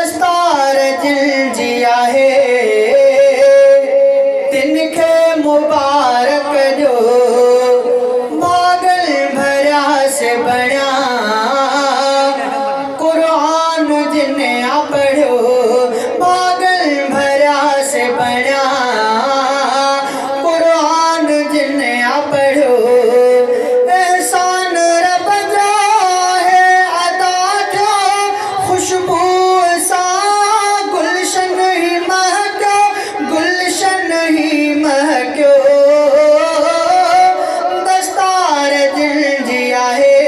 दस्तार दिल जिया है तिनखे मुबारक जो भागल भरा से बना कुरान जिन्ने पढ़ो भागल भरा से बना कुरान जिन्ने पढ़ो एहसान रब जा है अदा जो खुशबू सा गुलशन ही महको गुलशन ही महको दस्तार दिल जिया है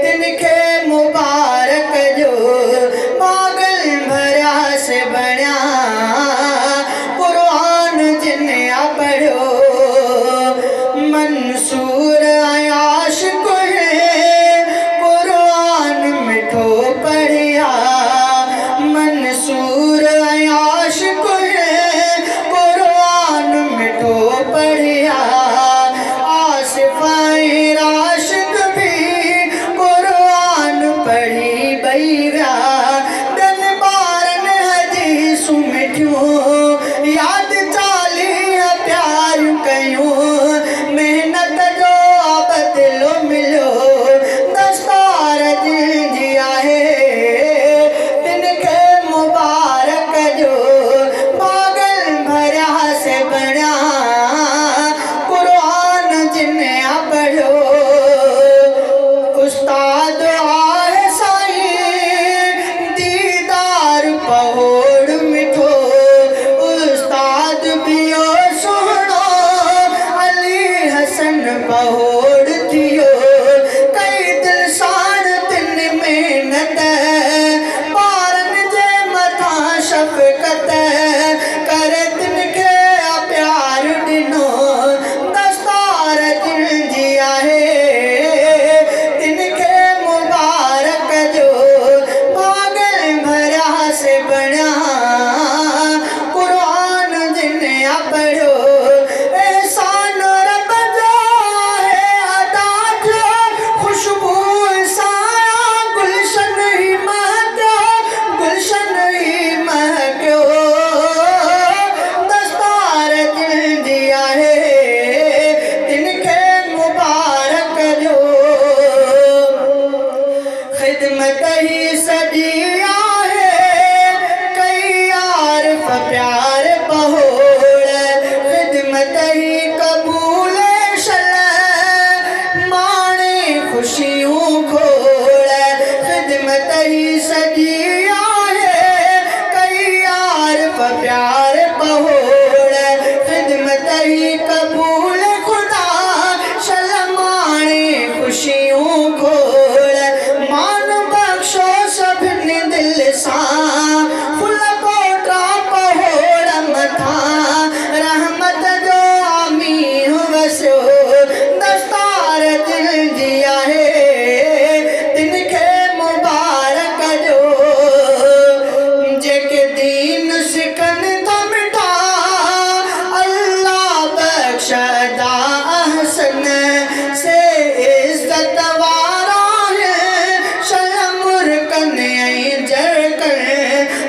तिनखे मुबारक जो पागल भरा से बना कुरान जिन्ने पढ़ो मंसूर आशिक है कुरान मिठो पढ़िया मंसूर आशिक है कुरान मिठो पढ़िया आसिफाए राशिक भी कुरान पढ़ी बैरा दन बारन हदीस मिठियो याद चाली प्यार कयूं मेहनत जो बदलो मिलो दस्तार दिल जिया है तिनखे मुबारक जो पागल भरा से बना कुरान जिन्ने पढ़ो उस्ताद आए साईं दीदार पहोड़ मिठो उस्ताद बियो सुनो अली हसन पहोड़ थियो कई दिल साण तिन मेहनत पारन जे मथा शफकत कर तिनखे प्यार ॾिनो दस्तार दिल जिया है तिनखे मुबारक जो पागल भरा से बना कुरान जिन्ने पढ़ो एहसान रब जा है अदा जो खुशबू सा गुलशन ही महको गुलशन ही महको दस्तार दिल दिया है तिनखे मुबारक जो खिदमत ही सदिया है कई आरिफ प्यार पहोड़ खिदमत ही कबूल शल माने खुशियों खोड़ खिदमत ही सदिया है कई आरिफ प्यार पहोड़ खिदमत ही कबूल खुदा शल माने खुशियों खोड़ मान बख्शो सभिनी दिल सा फुल कोटा पहोड़ मथा रहमत जो आमीन वसो दस्तार दिल जिया है तिनखे मुबारक जो जेके दीन सिकन था मिठा अल्लाह बख्शदा अहसन से इज्जत वारा है शलमुर कने जरकन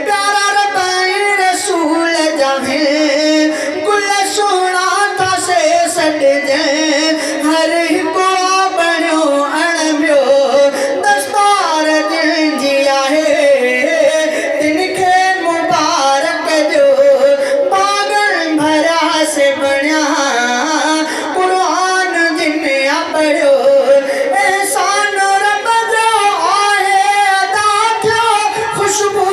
प्यारा रबाई रसूल जाहे गुल सोना था से सट जे हर को बनो अणब्यो दस्तार दिल जिया है तिनखे मुबारक जो पागल भरा से बना कुरान जिन्ने पढ़ो एहसान रब जो आहे अदा जो खुशबू